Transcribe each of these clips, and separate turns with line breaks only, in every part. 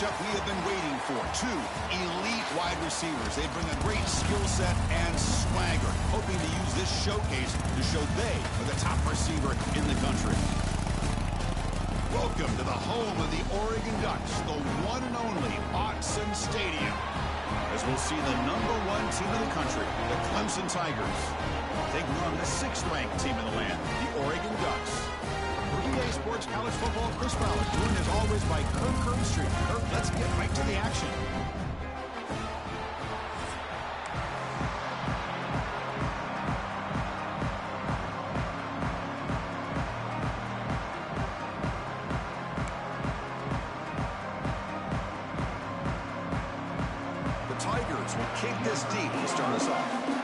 matchup we have been waiting for. Two elite wide receivers. They bring a great skill set and swagger, hoping to use this showcase to show they are the top receiver in the country. Welcome to the home of the Oregon Ducks, the one and only Autzen Stadium, as we'll see the #1 team in the country, the Clemson Tigers, taking on the 6th-ranked team in the land, the Oregon Ducks. For EA Sports College Football, Chris Fowler, joined as always by Kirk Herbstreit. Kirk, let's get right to the action. The Tigers will kick this deep to start us off.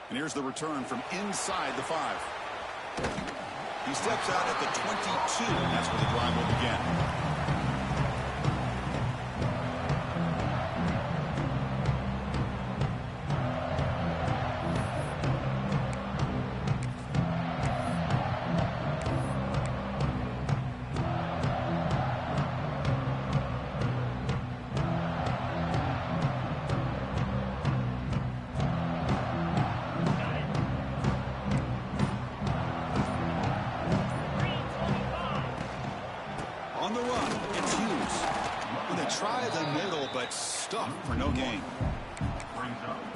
And here's the return from inside the 5. He steps out at the 22, and that's where the drive will begin. On the run, it's Hughes. And they try the middle, but stuffed for no gain.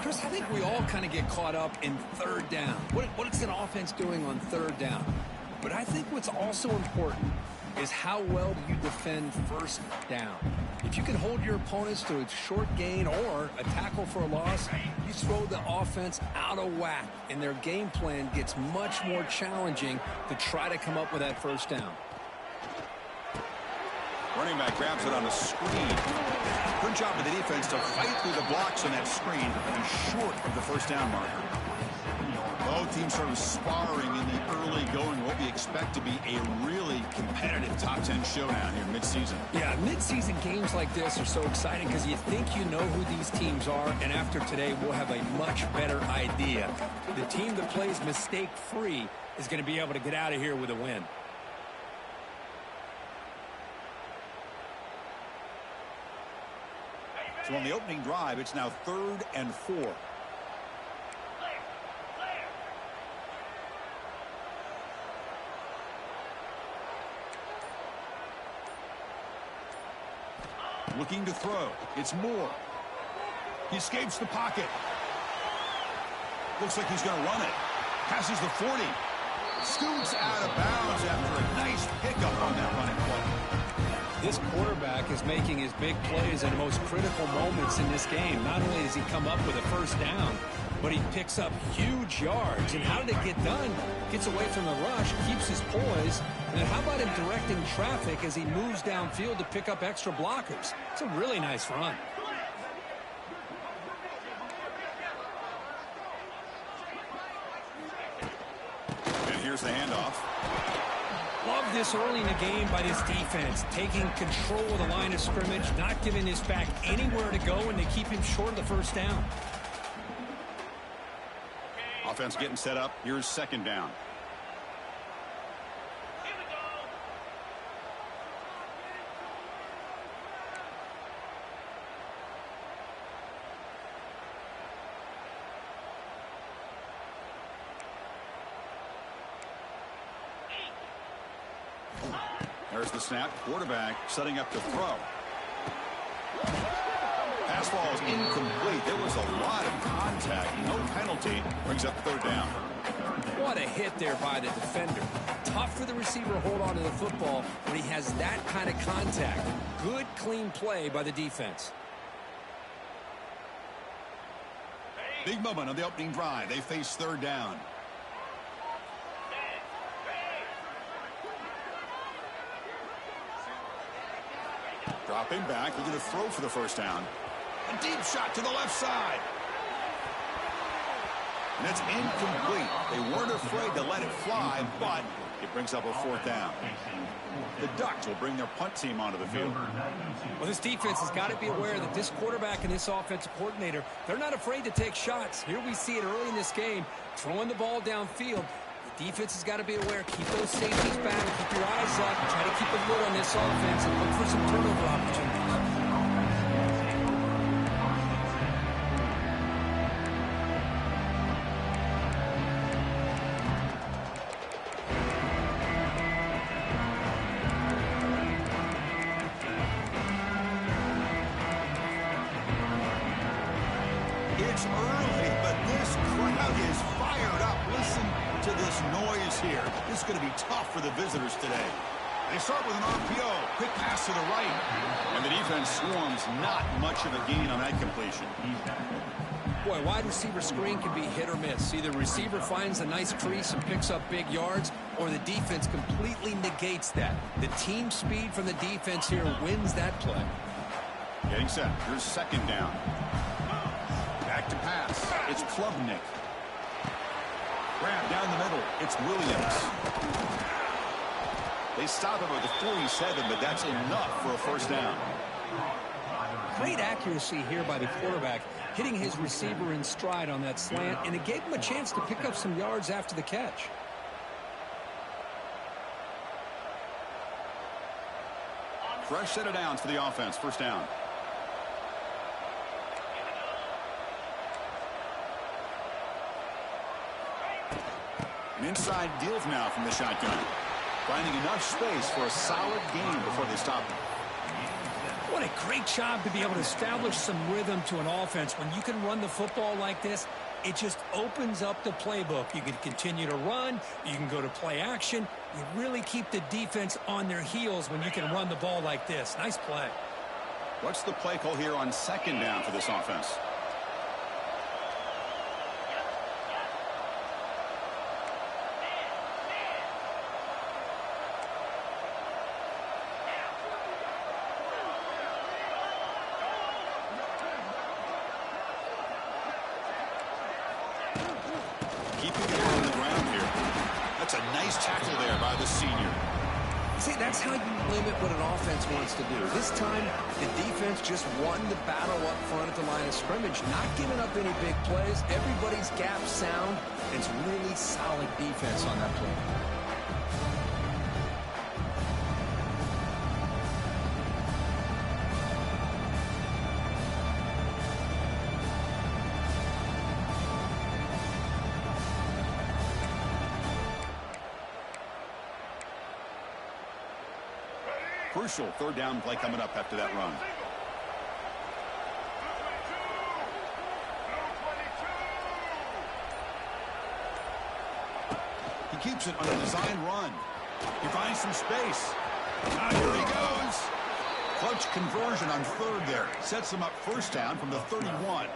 Chris, I think we all kind of get caught up in third down. What is an offense doing on third down? But I think what's also important is how well do you defend first down. If you can hold your opponents to a short gain or a tackle for a loss, you throw the offense out of whack, and their game plan gets much more challenging to try to come up with that first down.
Running back grabs it on a screen. Good job of the defense to fight through the blocks on that screen and short of the first down marker. Both teams sort of sparring in the early going, what we expect to be a really competitive top 10 showdown here mid-season.
Yeah, mid-season games like this are so exciting because you think you know who these teams are, and after today we'll have a much better idea. The team that plays mistake-free is going to be able to get out of here with a win.
So on the opening drive, it's now 3rd and 4. Looking to throw. It's Moore. He escapes the pocket. Looks like he's going to run it. Passes the 40. Scoots out of bounds after a nice pickup on that running play.
This quarterback is making his big plays in the most critical moments in this game. Not only does he come up with a first down, but he picks up huge yards. And how did it get done? Gets away from the rush, keeps his poise, and then how about him directing traffic as he moves downfield to pick up extra blockers? It's a really nice run.
And here's the handoff.
Love this early in the game by this defense, taking control of the line of scrimmage, not giving this back anywhere to go, and they keep him short of the first down.
Offense getting set up. Here's 2nd down. There's the snap. Quarterback setting up to throw. Pass ball is incomplete. There was a lot of contact. No penalty. Brings up 3rd down.
What a hit there by the defender. Tough for the receiver to hold on to the football when he has that kind of contact. Good, clean play by the defense.
Big moment on the opening drive. They face 3rd down. Dropping back. He's going to throw for the first down. A deep shot to the left side. And it's incomplete. They weren't afraid to let it fly, but it brings up a 4th down. The Ducks will bring their punt team onto the field.
Well, this defense has got to be aware that this quarterback and this offensive coordinator, they're not afraid to take shots. Here we see it early in this game, throwing the ball downfield. The defense has got to be aware. Keep those safeties back. Keep your eyes up. Try to keep a lid on this offense and look for some turnover opportunities.
It's early, but this crowd is fired up. Listen to this noise here. This is going to be tough for the visitors today. They start with an RPO. Quick pass to the right. And the defense swarms. Not much of a gain on that completion.
Boy, wide receiver screen can be hit or miss. Either receiver finds a nice crease and picks up big yards, or the defense completely negates that. The team speed from the defense here wins that play.
Getting set. Here's 2nd down. Back to pass. It's Klubnik. Grab down the middle. It's Williams. They stop him at the 47, but that's enough for a 1st down.
Great accuracy here by the quarterback, hitting his receiver in stride on that slant, and it gave him a chance to pick up some yards after the catch.
Fresh set of downs for the offense. 1st down. An inside deals now from the shotgun. Finding enough space for a solid gain before they stop him.
What a great job to be able to establish some rhythm to an offense. When you can run the football like this, it just opens up the playbook. You can continue to run. You can go to play action. You really keep the defense on their heels when you can run the ball like this. Nice play.
What's the play call here on 2nd down for this offense? Keeping it on the ground here. That's a nice tackle there by the senior.
See, that's how you limit what an offense wants to do. This time, the defense just won the battle up front at the line of scrimmage, not giving up any big plays. Everybody's gap sound. It's really solid defense on that play.
Crucial 3rd down play coming up after that run. He keeps it on a design run. He finds some space. Here he goes. Clutch conversion on 3rd there. Sets him up 1st down from the 31.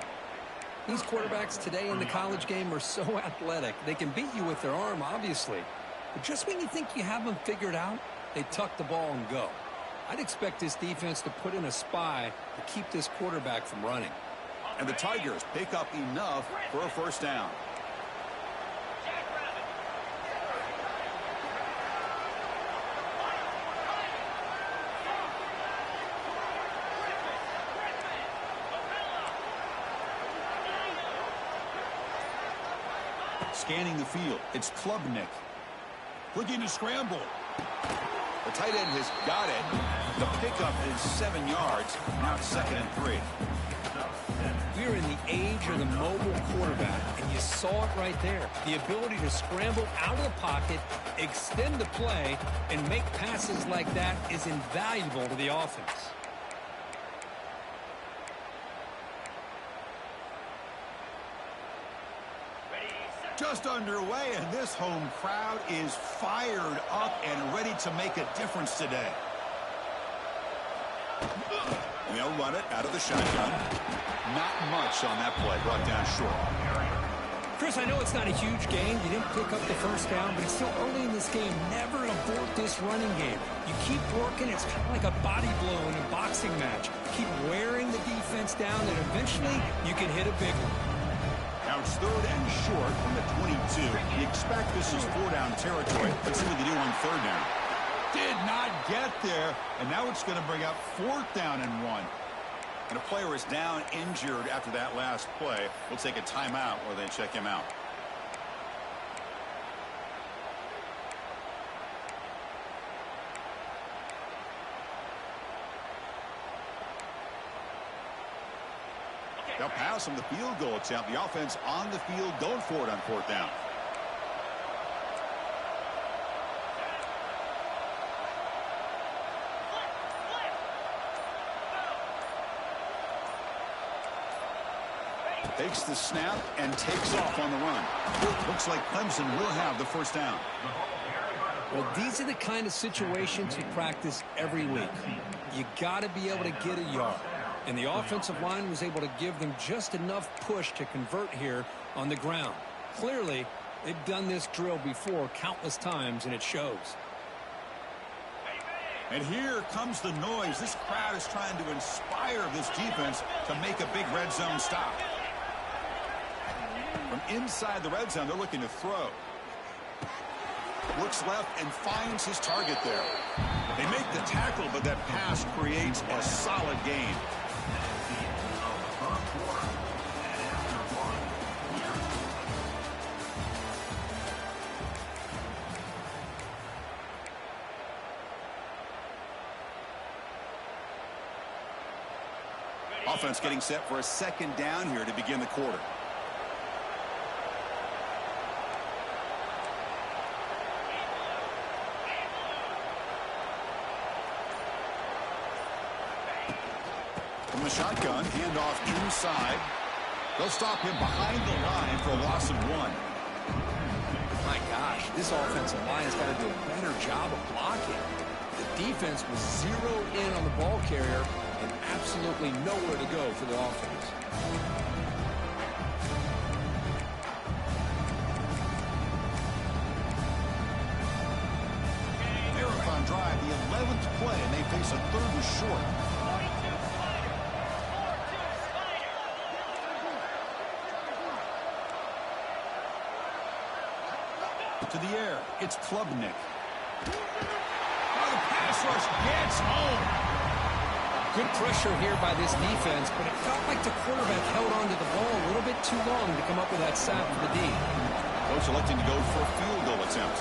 These quarterbacks today in the college game are so athletic. They can beat you with their arm, obviously. But just when you think you have them figured out, they tuck the ball and go. I'd expect this defense to put in a spy to keep this quarterback from running.
And the Tigers pick up enough for a 1st down. Scanning the field, it's Klubnik. Looking to scramble. The tight end has got it. The pickup is 7 yards. Now it's 2nd and 3.
We're in the age of the mobile quarterback, and you saw it right there. The ability to scramble out of the pocket, extend the play, and make passes like that is invaluable to the offense.
Just underway, and this home crowd is fired up and ready to make a difference today. They'll run it out of the shotgun. Not much on that play, brought down short.
Chris, I know it's not a huge gain. You didn't pick up the 1st down, but it's still early in this game. Never abort this running game. You keep working. It's kind of like a body blow in a boxing match. Keep wearing the defense down, and eventually you can hit a big one.
Now Now it's 3rd and short from the 22. You expect this is 4-down territory. Let's see what they do on 3rd down. Did not get there, and now it's going to bring up 4th down and 1. And a player is down injured after that last play. We'll take a timeout or they check him out. They'll pass on the field goal attempt. The offense on the field going for it on 4th down. Takes the snap and takes off on the run. Looks like Clemson will have the 1st down.
Well, these are the kind of situations you practice every week. You got to be able to get a yard. And the offensive line was able to give them just enough push to convert here on the ground. Clearly, they've done this drill before countless times, and it shows.
And here comes the noise. This crowd is trying to inspire this defense to make a big red zone stop. From inside the red zone, they're looking to throw. Looks left and finds his target there. They make the tackle, but that pass creates a solid gain. Offense getting set for a 2nd down here to begin the quarter. From the shotgun, handoff inside. They'll stop him behind the line for a loss of 1.
My gosh, this offensive line has got to do a better job of blocking. The defense was zeroed in on the ball carrier and absolutely nowhere to go for the offense.
Marathon drive, the 11th play, and they face a 3rd and short. To the air, it's Klubnik. Oh, the pass rush gets home.
Good pressure here by this defense, but it felt like the quarterback held on to the ball a little bit too long to come up with that sack for the D.
Coach electing to go for a field goal attempt.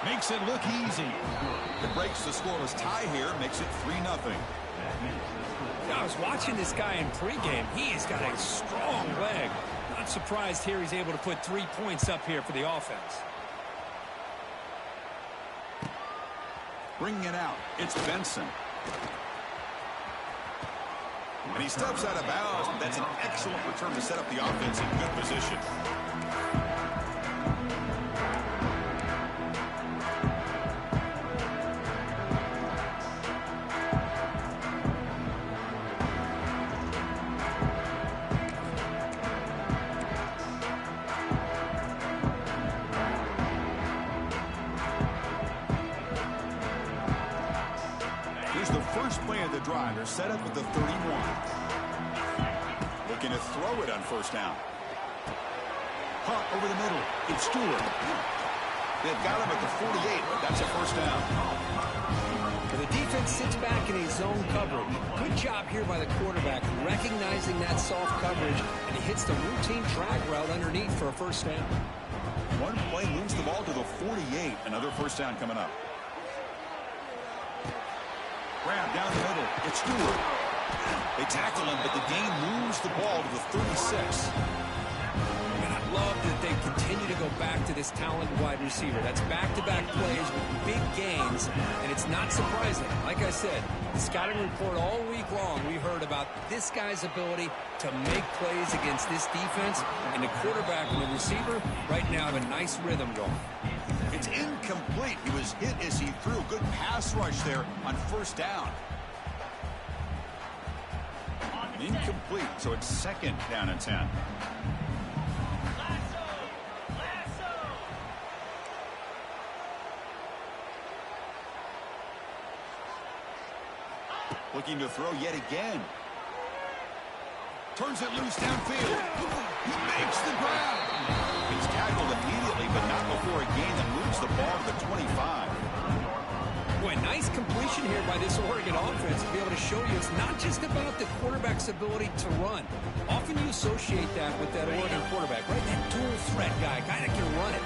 Makes it look easy. It breaks the scoreless tie here, makes it 3-0.
I was watching this guy in pregame. He's got a strong leg. Not surprised here he's able to put 3 points up here for the offense.
Bringing it out, it's Benson. And he steps out of bounds, but that's an excellent return to set up the offense in good position. Drive. They're set up with the 31. Looking to throw it on 1st down. Hunt over the middle. It's Stewart. They've got him at the 48. That's a 1st down.
The defense sits back in a zone coverage. Good job here by the quarterback recognizing that soft coverage, and he hits the routine drag route underneath for a 1st down.
One play moves the ball to the 48. Another 1st down coming up. Grab down the middle. It's Stewart. They tackle him, but the gain moves the ball to the 36.
And I love that they continue to go back to this talented wide receiver. That's back-to-back plays with big gains, and it's not surprising. Like I said, the scouting report all week long, we heard about this guy's ability to make plays against this defense, and the quarterback and the receiver right now have a nice rhythm going.
It's incomplete. He was hit as he threw. Good pass rush there on 1st down. Incomplete, so it's 2nd down and 10. Looking to throw yet again. Turns it loose downfield. He makes the grab. He's tackled immediately, but not before a gain that moves the ball to the 25.
Boy, nice completion here by this Oregon offense to be able to show you it's not just about the quarterback's ability to run. Often you associate that with that Oregon quarterback, right? That dual threat guy that can run it.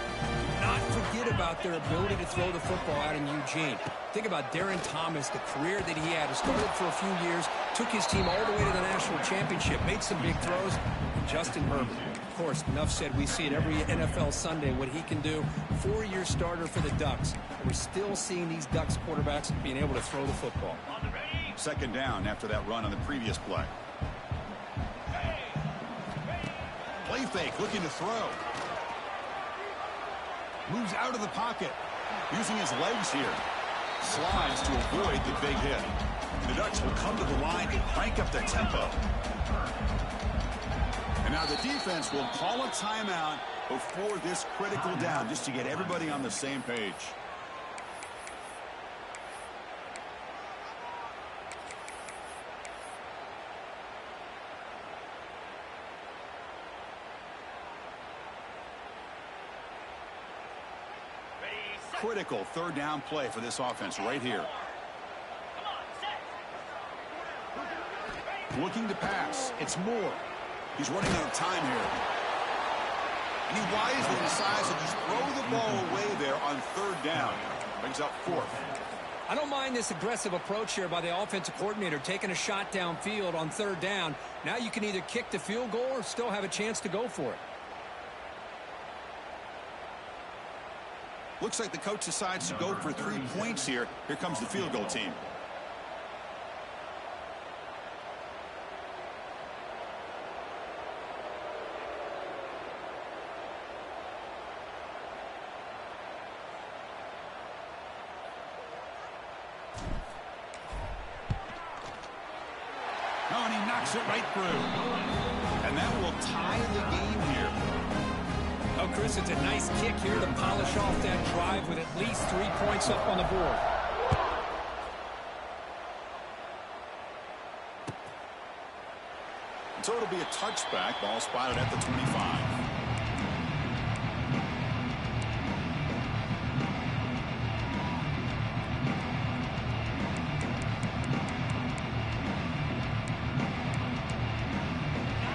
Not forget about their ability to throw the football out in Eugene. Think about Darren Thomas, the career that he had. He started for a few years, took his team all the way to the national championship, made some big throws. Justin Herbert. Of course, enough said, we see it every NFL Sunday what he can do. 4-year starter for the Ducks. We're still seeing these Ducks quarterbacks being able to throw the football.
Second down after that run on the previous play. Play fake, looking to throw. Moves out of the pocket. Using his legs here. Slides to avoid the big hit. The Ducks will come to the line and crank up their tempo. And now the defense will call a timeout before this critical down, just to get everybody on the same page. Critical third down play for this offense right here. Looking to pass. It's Moore. He's running out of time here. And he wisely decides to just throw the ball away there on third down. Brings up fourth.
I don't mind this aggressive approach here by the offensive coordinator, taking a shot downfield on third down. Now you can either kick the field goal or still have a chance to go for it.
Looks like the coach decides to go for 3 points here. Here comes the field goal team. Oh, and he knocks it right through. And that will tie the game here.
Oh, Chris, it's a nice kick here to polish off that drive with at least 3 points up on the board.
So it'll be a touchback. Ball spotted at the 25.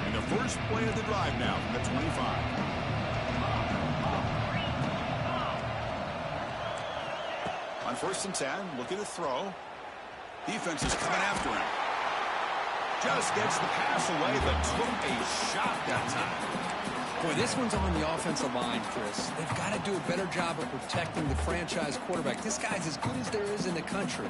And the first play of the drive now from the 25. On 1st and 10, looking to throw. Defense is coming after him. Just gets the pass away, but took a shot that time.
Boy, this one's on the offensive line, Chris. They've got to do a better job of protecting the franchise quarterback. This guy's as good as there is in the country,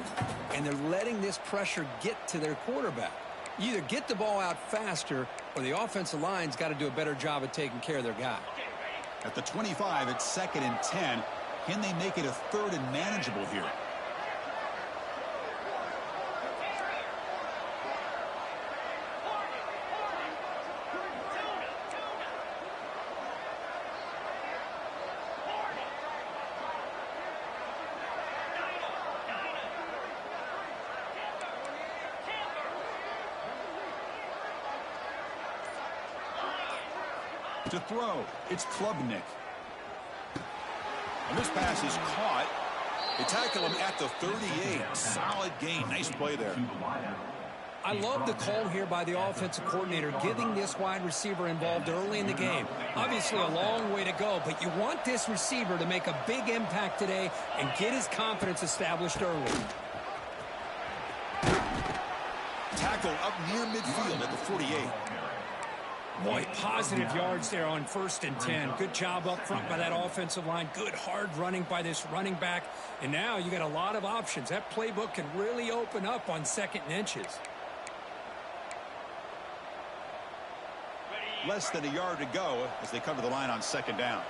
and they're letting this pressure get to their quarterback. You either get the ball out faster, or the offensive line's got to do a better job of taking care of their guy.
At the 25, it's 2nd and 10. Can they make it a 3rd and manageable here? To throw, it's Klubnik. And this pass is caught. They tackle him at the 38. Solid gain. Nice play there.
I love the call here by the offensive coordinator, getting this wide receiver involved early in the game. Obviously a long way to go, but you want this receiver to make a big impact today and get his confidence established early.
Tackle up near midfield at the 48.
Boy, positive yards there on 1st and 10. Good job up front by that offensive line. Good hard running by this running back. And now you got a lot of options. That playbook can really open up on 2nd and inches.
Less than a yard to go as they come to the line on 2nd down.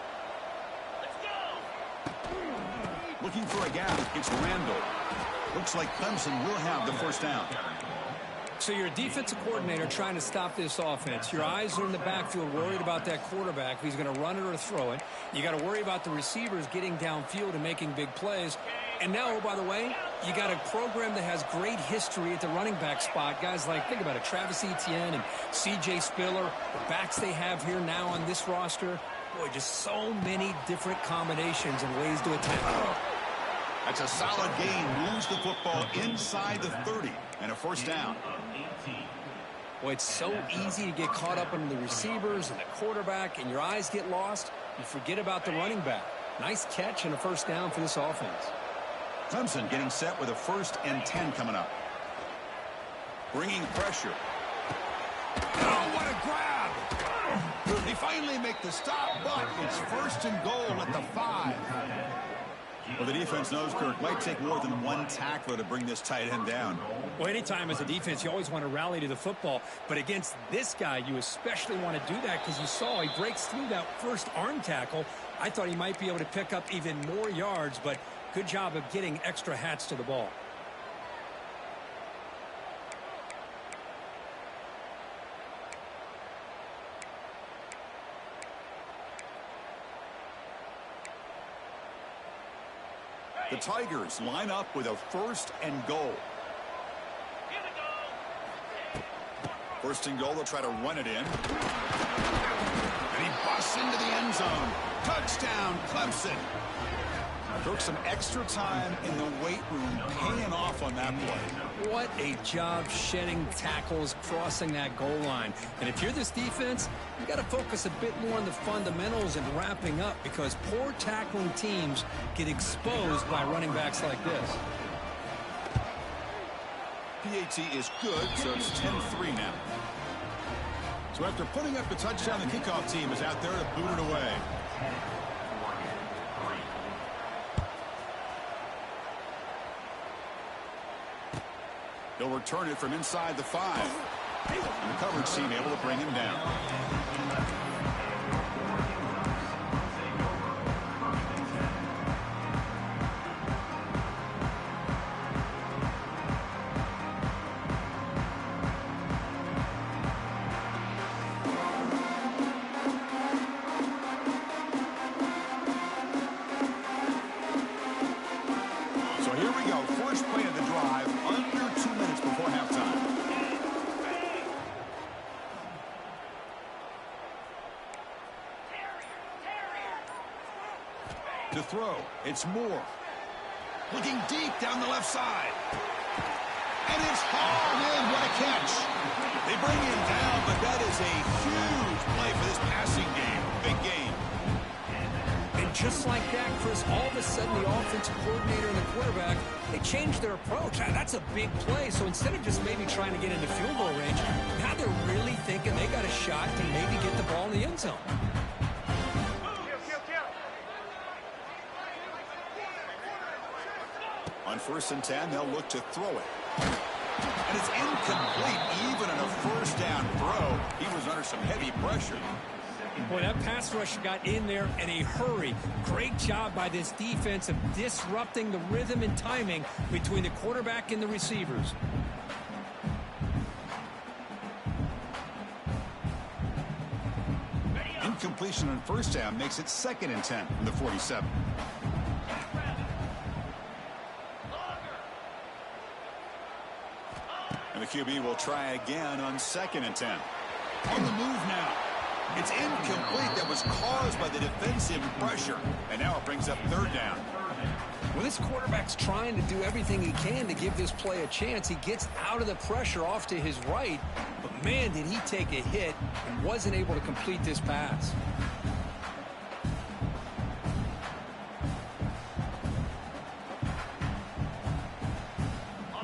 Looking for a gap. It's Randall. Looks like Clemson will have the 1st down.
So you're a defensive coordinator trying to stop this offense. Your eyes are in the backfield worried about that quarterback, if he's going to run it or throw it. You got to worry about the receivers getting downfield and making big plays. And now, oh, by the way, you got a program that has great history at the running back spot. Guys like, think about it, Travis Etienne and C.J. Spiller, the backs they have here now on this roster. Boy, just so many different combinations and ways to attack.
That's a solid gain. Lose the football inside the 30 and a first down.
Boy, it's so easy to get caught up in the receivers and the quarterback, and your eyes get lost. You forget about the running back. Nice catch and a first down for this offense.
Clemson getting set with a 1st and 10 coming up. Bringing pressure. Oh, what a grab! They finally make the stop, but it's 1st and goal at the 5. Well, the defense knows, Kirk, might take more than one tackler to bring this tight end down.
Well, anytime as a defense, you always want to rally to the football. But against this guy, you especially want to do that because you saw he breaks through that first arm tackle. I thought he might be able to pick up even more yards, but good job of getting extra hats to the ball.
The Tigers line up with a 1st and goal. 1st and goal, they'll try to run it in. And he busts into the end zone. Touchdown, Clemson. Took some extra time in the weight room paying off on that play.
What a job shedding tackles, crossing that goal line. And if you're this defense, you got to focus a bit more on the fundamentals and wrapping up because poor tackling teams get exposed by running backs like this.
PAT is good, so it's 10-3 now. So after putting up the touchdown, the kickoff team is out there to boot it away. They'll return it from inside the 5. And the coverage team able to bring him down. So here we go. First play of the drive. Under 2 minutes before halftime. To throw, it's Moore. Looking deep down the left side. And it's hauled in. What a catch. They bring him down, but that is a huge play for this passing game. Big game.
And just like that, Chris, all of a sudden the offensive coordinator and the quarterback, they changed their approach. That's a big play. So instead of just maybe trying to get into field goal range, now they're really thinking they got a shot to maybe get the ball in the end zone.
On 1st and 10, they'll look to throw it. And it's incomplete. Even on a first down throw, he was under some heavy pressure.
Boy, that pass rush got in there in a hurry. Great job by this defense of disrupting the rhythm and timing between the quarterback and the receivers.
Incompletion on 1st down makes it 2nd and 10 from the 47. And the QB will try again on 2nd and 10. On the move now. It's incomplete. That was caused by the defensive pressure. And now it brings up 3rd down.
Well, this quarterback's trying to do everything he can to give this play a chance. He gets out of the pressure off to his right. But, man, did he take a hit and wasn't able to complete this pass.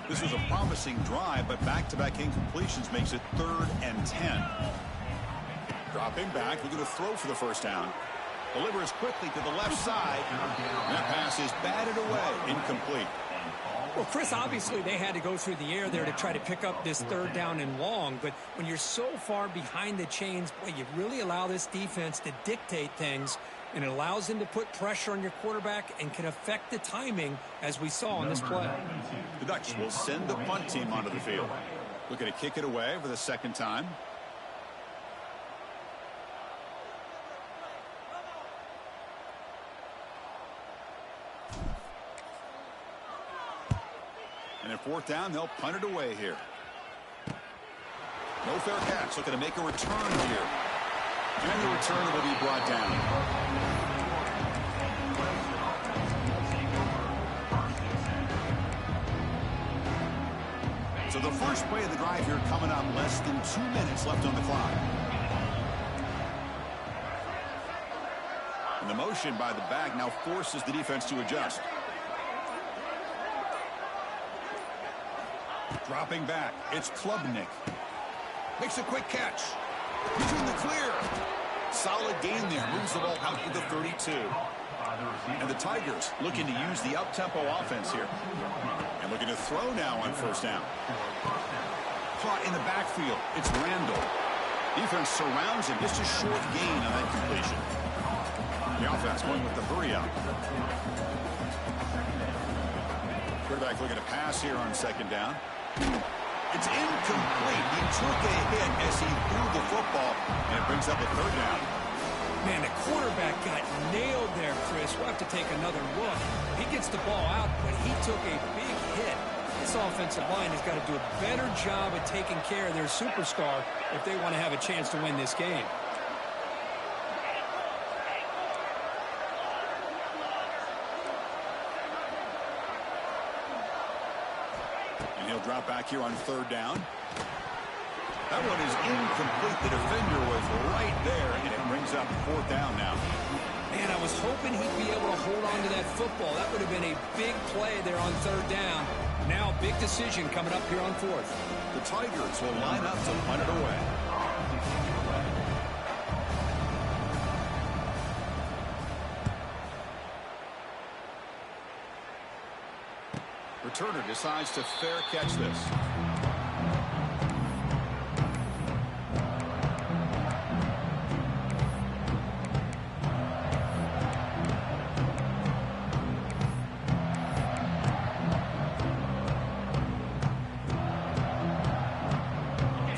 This was a promising drive, but back-to-back incompletions makes it 3rd and 10. Dropping back, looking to throw for the first down. Delivers quickly to the left side. That pass is batted away, incomplete.
Well, Chris, obviously they had to go through the air there to try to pick up this 3rd down and long, but when you're so far behind the chains, boy, you really allow this defense to dictate things, and it allows them to put pressure on your quarterback and can affect the timing, as we saw in this play.
The Ducks will send the punt team onto the field. Looking to kick it away for the 2nd time. And at fourth down, they'll punt it away here. No fair catch. Looking to make a return here. And the return will be brought down. So the first play of the drive here coming up. Less than 2 minutes left on the clock. And the motion by the back now forces the defense to adjust. Dropping back, it's Klubnik. Makes a quick catch. He's in the clear. Solid gain there. Moves the ball out to the 32. And the Tigers looking to use the up-tempo offense here. And looking to throw now on first down. Caught in the backfield. It's Randall. Defense surrounds him. Just a short gain on that completion. The offense going with the hurry up. Quarterback looking to pass here on second down. It's incomplete. He took a hit as he threw the football, and it brings up a third down.
Man, the quarterback got nailed there, Chris. We'll have to take another look. He gets the ball out, but he took a big hit. This offensive line has got to do a better job of taking care of their superstar if they want to have a chance to win this game.
Drop back here on third down. That one is incomplete. The defender was right there, and it brings up fourth down now.
Man, I was hoping he'd be able to hold on to that football. That would have been a big play there on third down. Now a big decision coming up here on fourth.
The Tigers will line up to punt it away. Returner decides to fair catch this.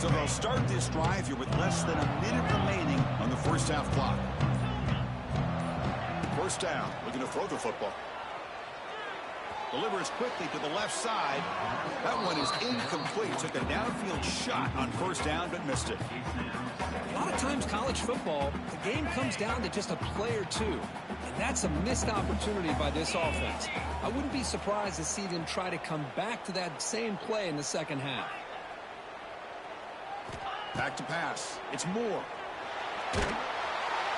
So they'll start this drive here with less than a minute remaining on the first half clock. First down, looking to throw the football. Delivers quickly to the left side. That one is incomplete. Took a downfield shot on first down, but missed it.
A lot of times college football, the game comes down to just a play or two. And that's a missed opportunity by this offense. I wouldn't be surprised to see them try to come back to that same play in the second half.
Back to pass. It's Moore.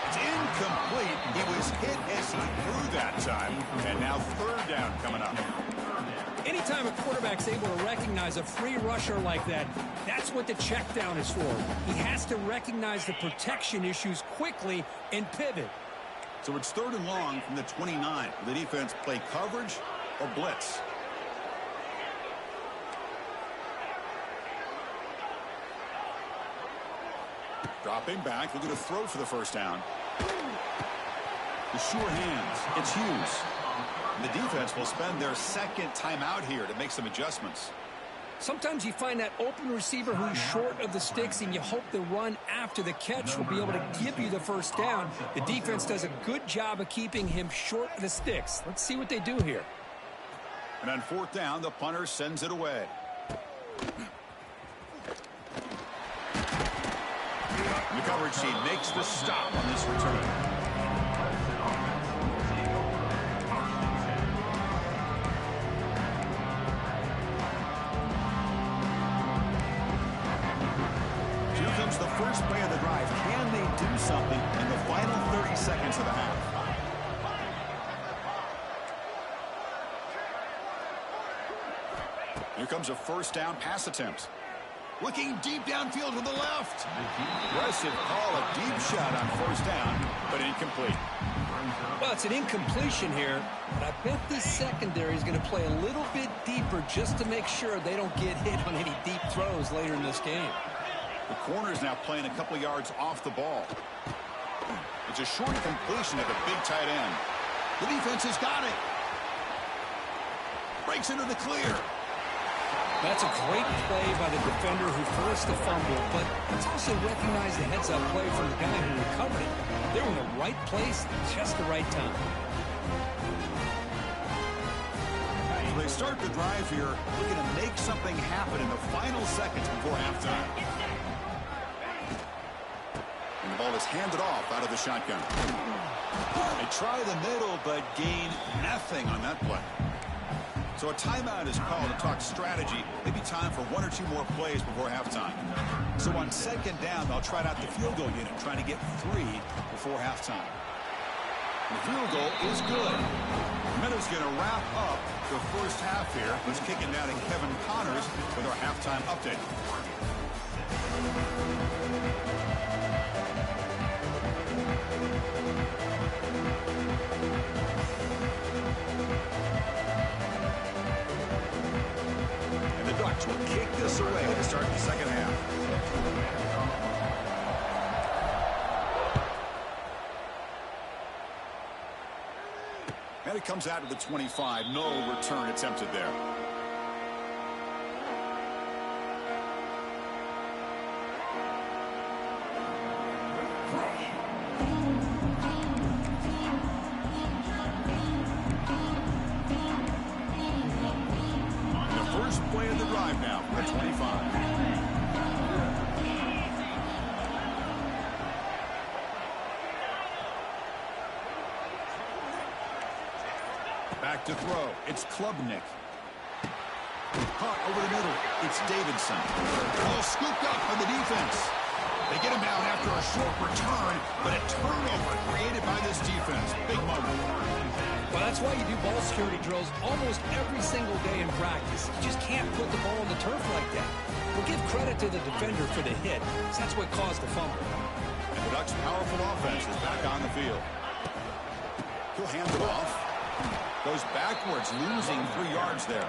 It's incomplete. He was hit as he threw that time. And now third down coming up.
Anytime a quarterback's able to recognize a free rusher like that, that's what the check down is for. He has to recognize the protection issues quickly and pivot.
So it's third and long from the 29. Will the defense play coverage or blitz? Dropping back, looking to throw for the first down. The sure hands, it's Hughes. And the defense will spend their second timeout here to make some adjustments.
Sometimes you find that open receiver who's short of the sticks, and you hope the run after the catch will be able to give you the first down. The defense does a good job of keeping him short of the sticks. Let's see what they do here.
And on fourth down, the punter sends it away. The coverage team makes the stop on this return. Here comes the first play of the drive. Can they do something in the final 30 seconds of the half? Here comes a first down pass attempt. Looking deep downfield to the left. Aggressive call, a deep shot on first down, but incomplete.
Well, it's an incompletion here, but I bet this secondary is going to play a little bit deeper just to make sure they don't get hit on any deep throws later in this game.
The corner's now playing a couple yards off the ball. It's a short completion of a big tight end. The defense has got it. Breaks into the clear.
That's a great play by the defender who forced the fumble, but let's also recognize the heads-up play from the guy who recovered it. They were in the right place at just the right time.
They start the drive here looking to make something happen in the final seconds before halftime. And the ball is handed off out of the shotgun. They try the middle, but gain nothing on that play. So a timeout is called to talk strategy. Maybe time for one or two more plays before halftime. So on second down, they'll try out the field goal unit, trying to get 3 before halftime. The field goal is good. Minutes going to wrap up the first half here. Let's kick it down to Kevin Connors with our halftime update. And the Ducks will kick this away to start the second half. And it comes out to the 25. No return attempted there. And the first play of the drive now for the 25. Back to throw. It's Klubnik. Caught over the middle. It's Davidson. Ball scooped up by the defense. They get him down after a short return, but a turnover created by this defense. Big moment.
Well, that's why you do ball security drills almost every single day in practice. You just can't put the ball on the turf like that. We'll give credit to the defender for the hit, because that's what caused the fumble.
And the Ducks' powerful offense is back on the field. He'll hand it off. Goes backwards, losing 3 yards there.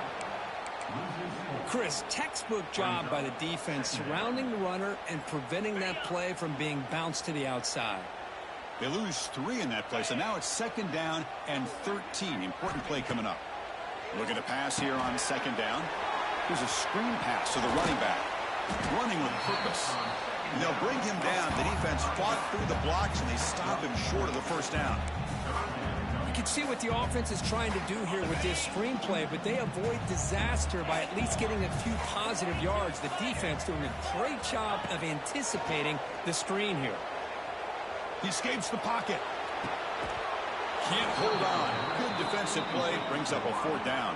Chris, textbook job by the defense surrounding the runner and preventing that play from being bounced to the outside.
They lose 3 in that play, so now it's second down and 13. Important play coming up. Looking to pass here on second down. Here's a screen pass to the running back. Running with purpose. And they'll bring him down. The defense fought through the blocks, and they stop him short of the first down.
You can see what the offense is trying to do here with this screenplay, but they avoid disaster by at least getting a few positive yards. The defense doing a great job of anticipating the screen here.
He escapes the pocket. Can't hold on. Good defensive play. Brings up a 4th down.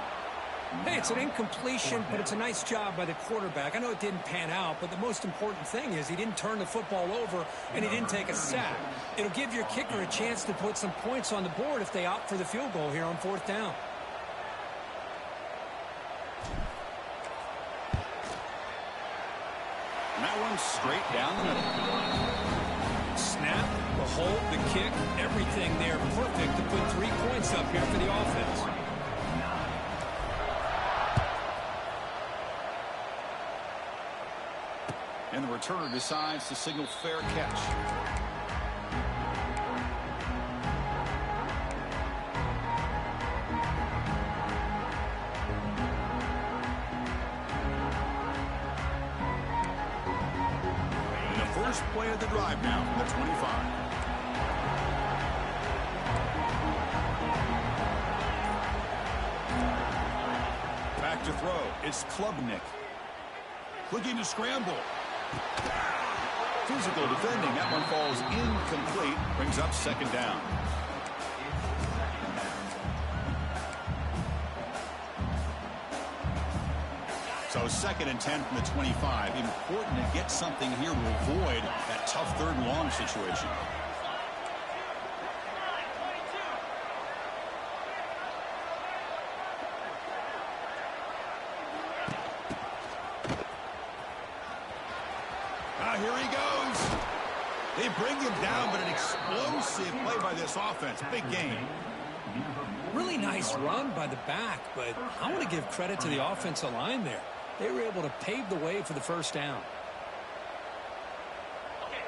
Hey, it's an incompletion, but it's a nice job by the quarterback. I know it didn't pan out, but the most important thing is he didn't turn the football over and he didn't take a sack. It'll give your kicker a chance to put some points on the board if they opt for the field goal here on 4th down.
And that one's straight down the middle.
Snap, the hold, the kick, everything there perfect to put 3 points up here for the offense.
And the returner decides to signal fair catch. And the first play of the drive now from the 25. Back to throw. It's Klubnik. Looking to scramble. Physical defending. That one falls incomplete. Brings up second down. So 2nd and 10 from the 25. Important to get something here to avoid that tough 3rd and long situation. Here he goes. They bring him down, but an explosive play by this offense. Big game.
Really nice run by the back, but I want to give credit to the offensive line there. They were able to pave the way for the first down.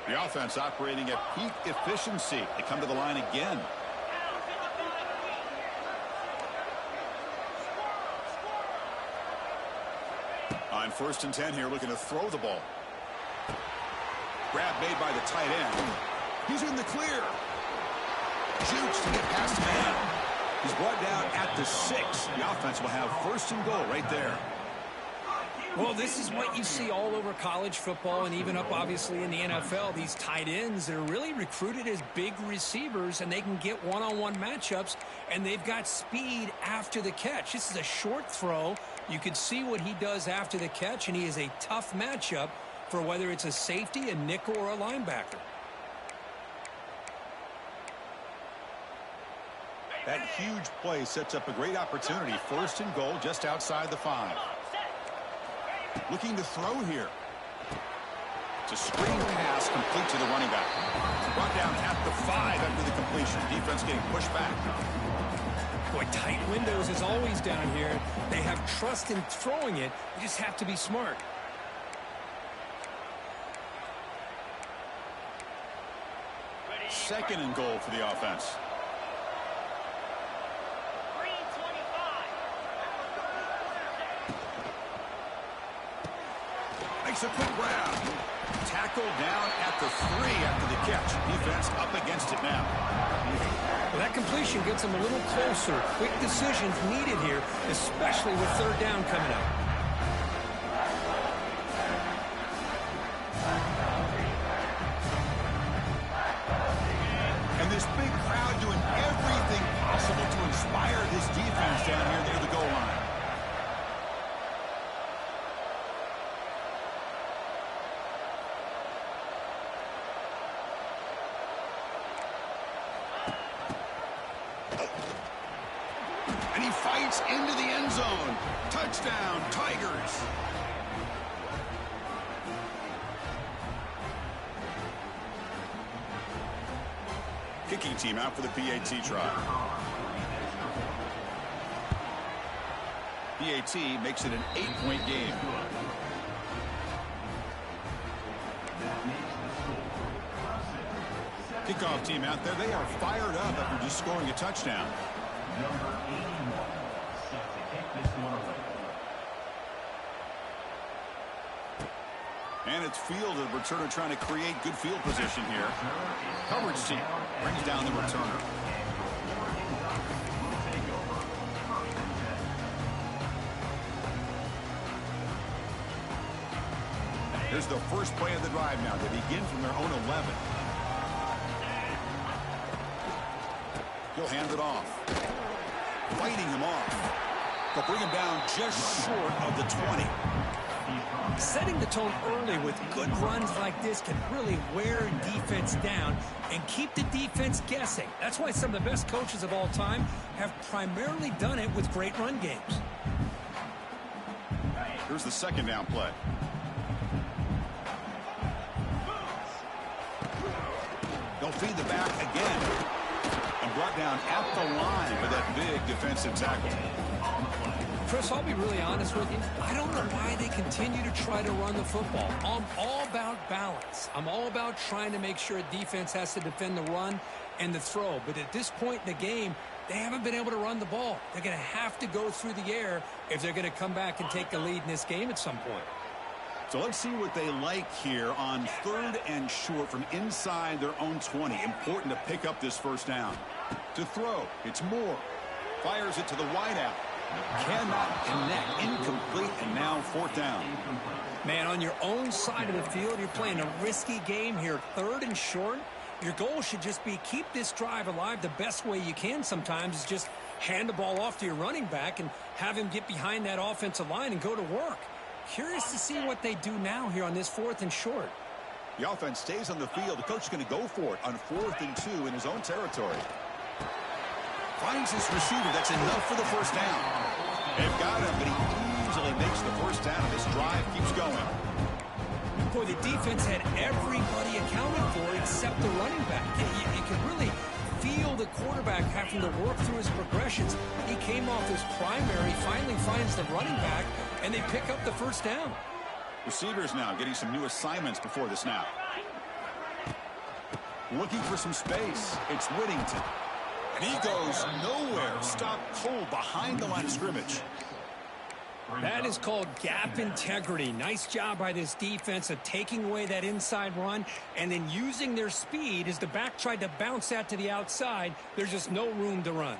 The offense operating at peak efficiency. They come to the line again. On 1st and 10 here, looking to throw the ball. Grab made by the tight end. He's in the clear. Shoots to get past the man. He's brought down at the 6. The offense will have first and goal right there.
Well, this is what you see all over college football and even up, obviously, in the NFL. These tight ends that are really recruited as big receivers, and they can get one-on-one matchups, and they've got speed after the catch. This is a short throw. You can see what he does after the catch, and he is a tough matchup for whether it's a safety, a nickel, or a linebacker.
That huge play sets up a great opportunity. First and goal just outside the 5. Looking to throw here. It's a screen pass complete to the running back. Brought down at the 5 after the completion. Defense getting pushed back.
Boy, tight windows is always down here. They have trust in throwing it. You just have to be smart.
Second and goal for the offense. Makes a quick grab. Tackled down at the 3 after the catch. Defense up against it now.
Well, that completion gets them a little closer. Quick decisions needed here, especially with third down coming up.
And this big crowd doing everything possible to inspire this defense down here near the goal line. And he fights into the end zone. Touchdown, Tigers. Kicking team out for the PAT try. PAT makes it an 8-point game. Kickoff team out there. They are fired up after just scoring a touchdown. And it's field. The returner trying to create good field position here. Coverage team brings down the returner. Here's the first play of the drive now. They begin from their own 11. He'll hand it off. Fighting him off. They'll bring him down just short of the 20.
Setting the tone early with good runs like this can really wear defense down and keep the defense guessing. That's why some of the best coaches of all time have primarily done it with great run games.
Here's the second down play. They'll feed the back again. And brought down at the line for that big defensive tackle.
Chris, I'll be really honest with you. I don't know why they continue to try to run the football. I'm all about balance. I'm all about trying to make sure defense has to defend the run and the throw. But at this point in the game, they haven't been able to run the ball. They're going to have to go through the air if they're going to come back and take the lead in this game at some point.
So let's see what they like here on third and short from inside their own 20. Important to pick up this first down. To throw, it's Moore. Fires it to the wideout. Cannot connect. Incomplete, and now fourth down.
Man, on your own side of the field, you're playing a risky game here. Third and short. Your goal should just be keep this drive alive. The best way you can sometimes is just hand the ball off to your running back and have him get behind that offensive line and go to work. Curious to see what they do now here on this fourth and short.
The offense stays on the field. The coach is going to go for it on 4th and 2 in his own territory. Finds his receiver. That's enough for the first down. They've got him, but he easily makes the first down. This drive keeps going.
Boy, the defense had everybody accounted for except the running back. You can really feel the quarterback having to work through his progressions. He came off his primary, finally finds the running back, and they pick up the first down.
Receivers now getting some new assignments before the snap. Looking for some space. It's Whittington. And he goes nowhere. Stopped cold behind the line of scrimmage.
That is called gap integrity. Nice job by this defense of taking away that inside run and then using their speed as the back tried to bounce that to the outside. There's just no room to run.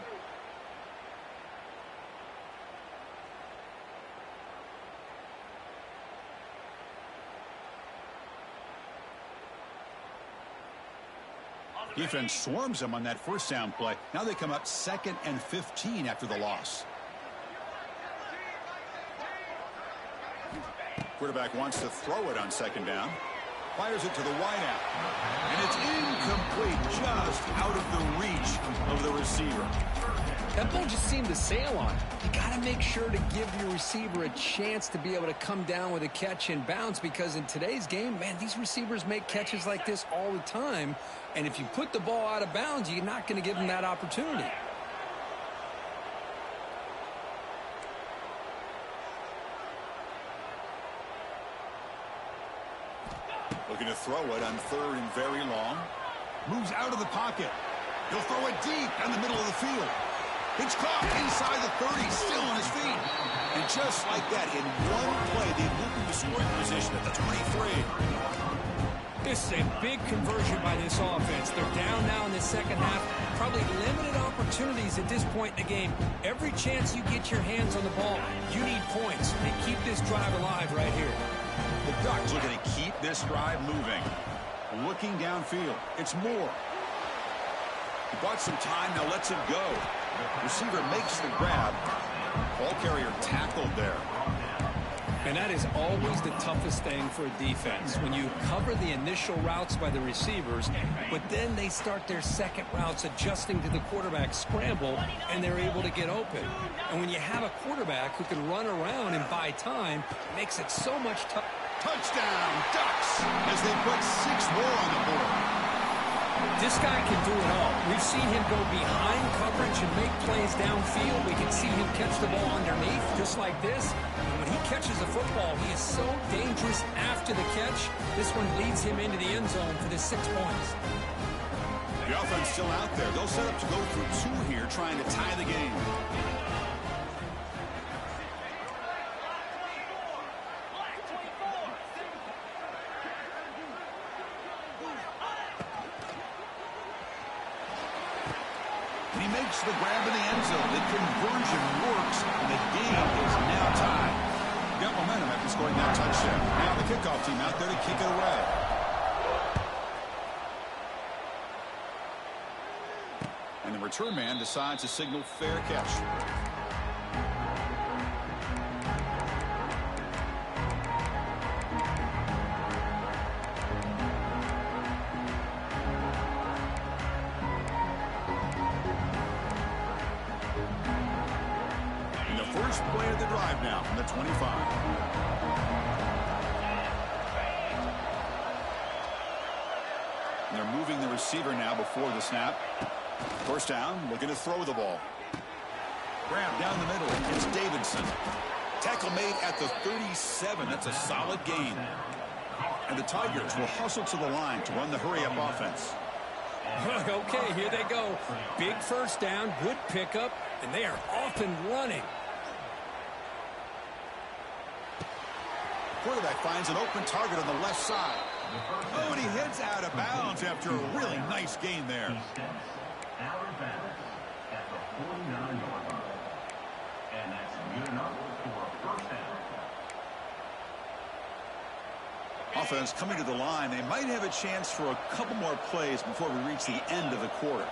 Defense swarms them on that first down play. Now they come up 2nd and 15 after the loss. Quarterback wants to throw it on 2nd down. Fires it to the wideout. And it's incomplete, just out of the reach of the receiver.
That ball just seemed to sail on. You got to make sure to give your receiver a chance to be able to come down with a catch and bounce, because in today's game, man, these receivers make catches like this all the time. And if you put the ball out of bounds, you're not going to give them that opportunity.
Looking to throw it on 3rd and very long. Moves out of the pocket. He'll throw it deep down the middle of the field. It's caught inside the 30, still on his feet. And just like that, in one play, they move into scoring position at the 23.
This is a big conversion by this offense. They're down now in the second half. Probably limited opportunities at this point in the game. Every chance you get your hands on the ball, you need points. And keep this drive alive right here.
The Ducks looking to keep this drive moving. Looking downfield. It's Moore. He bought some time, now lets it go. Receiver makes the grab. Ball carrier tackled there.
And that is always the toughest thing for a defense, when you cover the initial routes by the receivers, but then they start their second routes adjusting to the quarterback's scramble, and they're able to get open. And when you have a quarterback who can run around and buy time, it makes it so much tougher.
Touchdown, Ducks, as they put 6 more on the board.
This guy can do it all. We've seen him go behind coverage and make plays downfield. We can see him catch the ball underneath, just like this. And when he catches the football, he is so dangerous after the catch. This one leads him into the end zone for the 6 points.
The offense still out there. They'll set up to go through 2 here, trying to tie the game. And he makes the grab in the end zone. The conversion works, and the game is now tied. Got momentum after scoring that touchdown. Now the kickoff team out there to kick it away. And the return man decides to signal fair catch. First play of the drive now from the 25. And they're moving the receiver now before the snap. First down, looking to throw the ball. Grab down the middle. It's Davidson. Tackle made at the 37. That's a solid gain. And the Tigers will hustle to the line to run the hurry-up offense.
Okay, here they go. Big first down, good pickup, and they are off and running.
Quarterback finds an open target on the left side. Oh, and he heads out of bounds after a really nice gain there.
Out of bounds at the 49-yard line. And that's good enough for a first down.
Offense coming to the line. They might have a chance for a couple more plays before we reach the end of the quarter.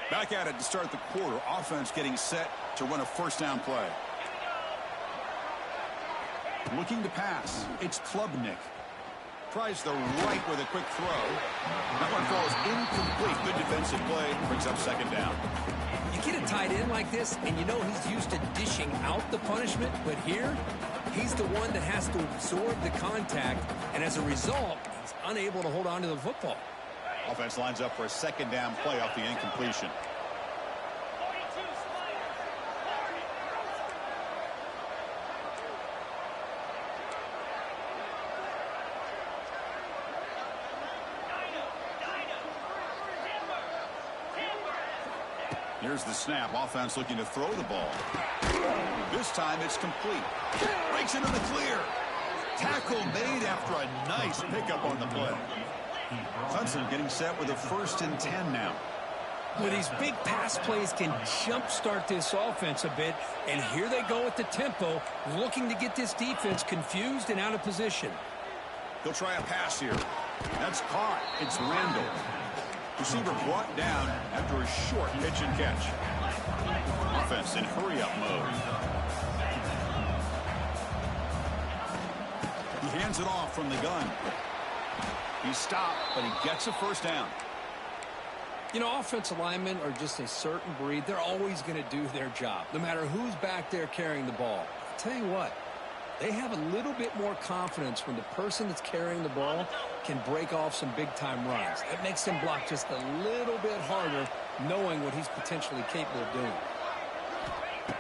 Back at it to start the quarter. Offense getting set to run a first down play. Looking to pass. It's Klubnik. Tries the right with a quick throw. That one falls incomplete. Good defensive play. Brings up second down.
You get a tight end like this, and you know he's used to dishing out the punishment, but here, he's the one that has to absorb the contact, and as a result, he's unable to hold on to the football.
Offense lines up for a second down play off the incompletion. Here's the snap. Offense looking to throw the ball. This time it's complete. Breaks into the clear. Tackle made after a nice pickup on the play. Clemson getting set with a 1st and 10 now.
Well, these big pass plays can jumpstart this offense a bit, and here they go at the tempo, looking to get this defense confused and out of position.
He'll try a pass here. That's caught. It's Randall. Receiver brought down after a short pitch and catch. Offense in hurry-up mode. He hands it off from the gun. He's stopped, but he gets a 1st down.
You know, offensive linemen are just a certain breed. They're always going to do their job, no matter who's back there carrying the ball. I'll tell you what, they have a little bit more confidence when the person that's carrying the ball can break off some big-time runs. That makes them block just a little bit harder, knowing what he's potentially capable of doing.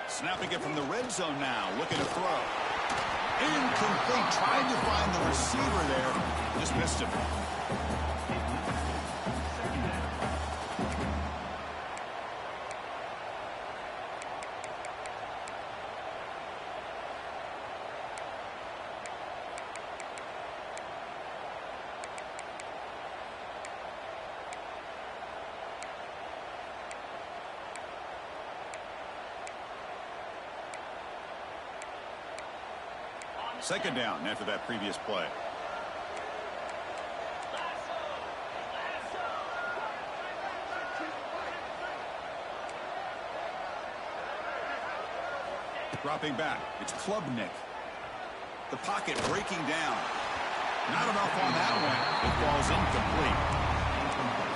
Snapping it from the red zone now, looking to throw. Incomplete, trying to find the receiver there. Just missed him. Second down after that previous play. Dropping back. It's Klubnik. The pocket breaking down. Not enough on that one. It falls incomplete.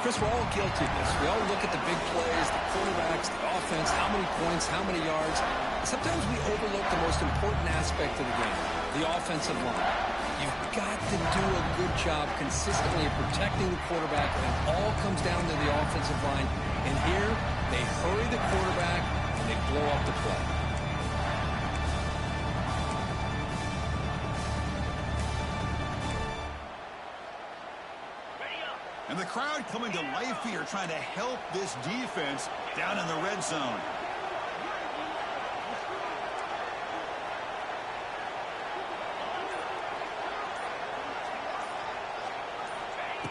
Chris, we're all guilty of this. We all look at the big plays, the quarterbacks, the offense, how many points, how many yards. Sometimes we overlook the most important aspect of the game, the offensive line. You've got to do a good job consistently of protecting the quarterback, and it all comes down to the offensive line. And here, they hurry the quarterback, and they blow up the play.
And the crowd coming to life here, trying to help this defense down in the red zone.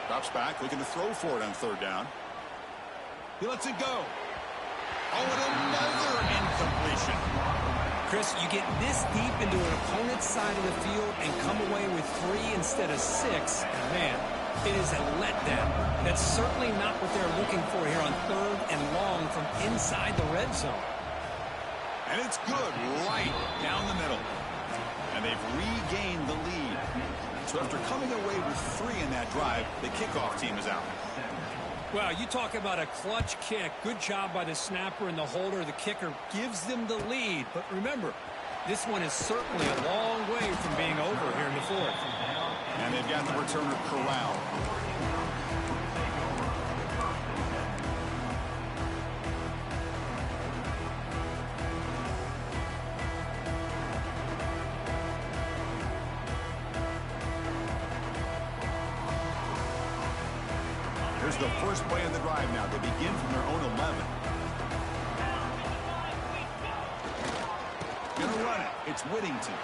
Drops back, looking to throw for it on 3rd down. He lets it go. Oh, and another incompletion.
Chris, you get this deep into an opponent's side of the field and come away with 3 instead of 6. And man, it is a letdown. That's certainly not what they're looking for here on 3rd and long from inside the red zone.
And it's good right down the middle. And they've regained the lead. So after coming away with 3 in that drive, the kickoff team is out.
Well, you talk about a clutch kick. Good job by the snapper and the holder. The kicker gives them the lead. But remember, this one is certainly a long way from being over here in the 4th.
And they've got the returner corralled. Here's the first play of the drive now. They begin from their own 11. Gonna run it. It's Whittington.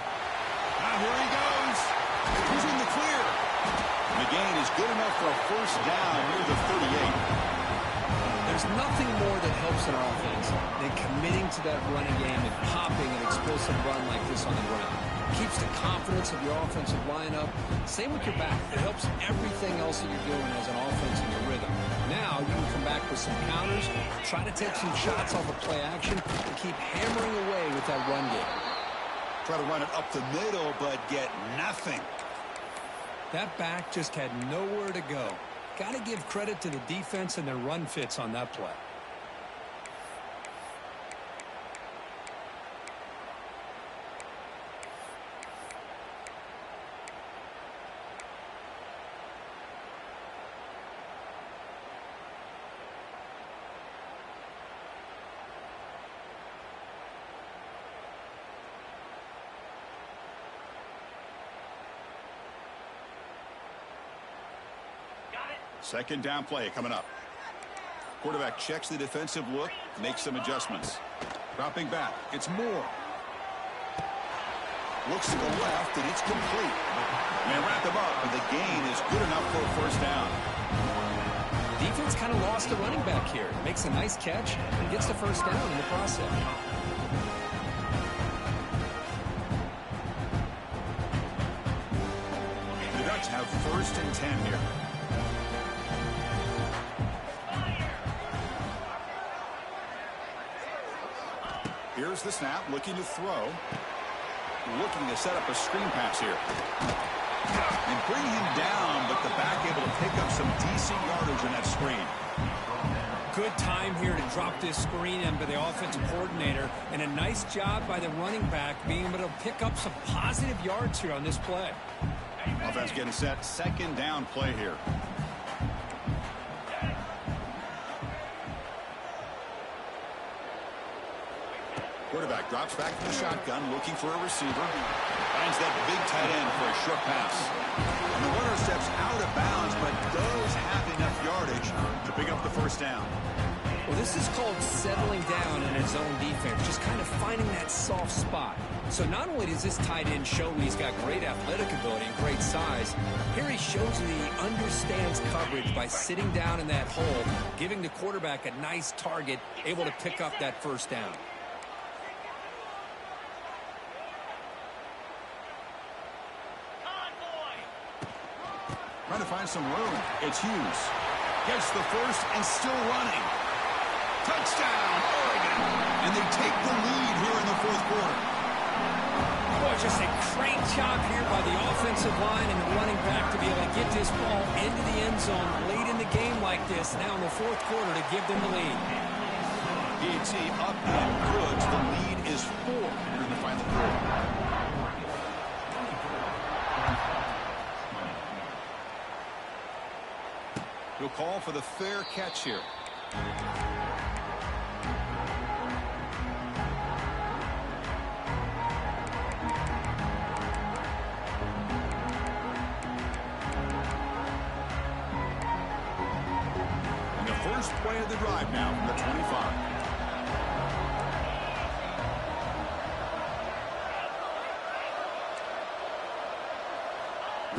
Now here he goes. He's in the clear. And the gain is good enough for a 1st down near the 38.
There's nothing more that helps an offense than committing to that running game and popping an explosive run like this on the ground. Keeps the confidence of your offensive lineup. Same with your back. It helps everything else that you're doing as an offense in your rhythm. Now you can come back with some counters, try to take some shots off of play action, and keep hammering away with that run game.
Try to run it up the middle, but get nothing.
That back just had nowhere to go. Got to give credit to the defense and their run fits on that play.
Second down play coming up. Quarterback checks the defensive look, makes some adjustments. Dropping back, it's Moore. Looks to the left, and it's complete. And wrap them up, and the gain is good enough for a first down.
Defense kind of lost the running back here. Makes a nice catch and gets the first down in the process.
The Ducks have 1st and 10 here. Here's the snap, looking to throw. Looking to set up a screen pass here. And bring him down, but the back able to pick up some decent yardage in that screen.
Good time here to drop this screen in by the offensive coordinator, and a nice job by the running back being able to pick up some positive yards here on this play.
Offense getting set, 2nd down play here. Quarterback drops back from the shotgun, looking for a receiver. Finds that big tight end for a short pass. And the runner steps out of bounds, but does have enough yardage to pick up the first down.
Well, this is called settling down in his own defense, just kind of finding that soft spot. So not only does this tight end show he's got great athletic ability and great size, here he shows that he understands coverage by sitting down in that hole, giving the quarterback a nice target, able to pick up that first down.
Trying to find some room. It's Hughes. Gets the first and still running. Touchdown, Oregon. And they take the lead here in the 4th quarter.
Boy, just a great job here by the offensive line and the running back to be able to get this ball into the end zone late in the game like this, now in the 4th quarter, to give them the lead.
PAT up and good. The lead is 4 here in the final quarter. He'll call for the fair catch here. And the first play of the drive now from the 25.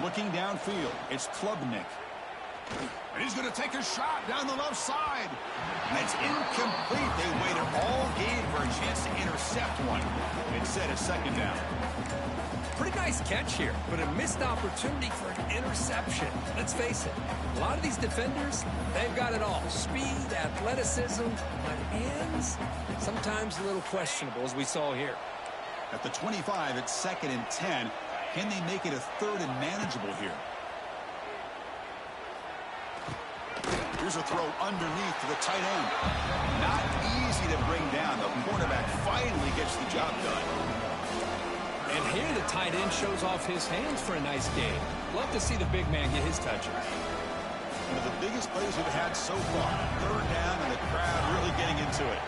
Looking downfield, it's Klubnik. And he's going to take a shot down the left side. And it's incomplete. They waited all game for a chance to intercept one. Instead, it's 2nd down.
Pretty nice catch here, but a missed opportunity for an interception. Let's face it, a lot of these defenders, they've got it all. Speed, athleticism, but hands, sometimes a little questionable, as we saw here.
At the 25, it's 2nd and 10. Can they make it a 3rd and manageable here? Here's a throw underneath to the tight end. Not easy to bring down. The cornerback finally gets the job done.
And here the tight end shows off his hands for a nice game. Love to see the big man get his touches.
One of the biggest plays we've had so far. 3rd down and the crowd really getting into it.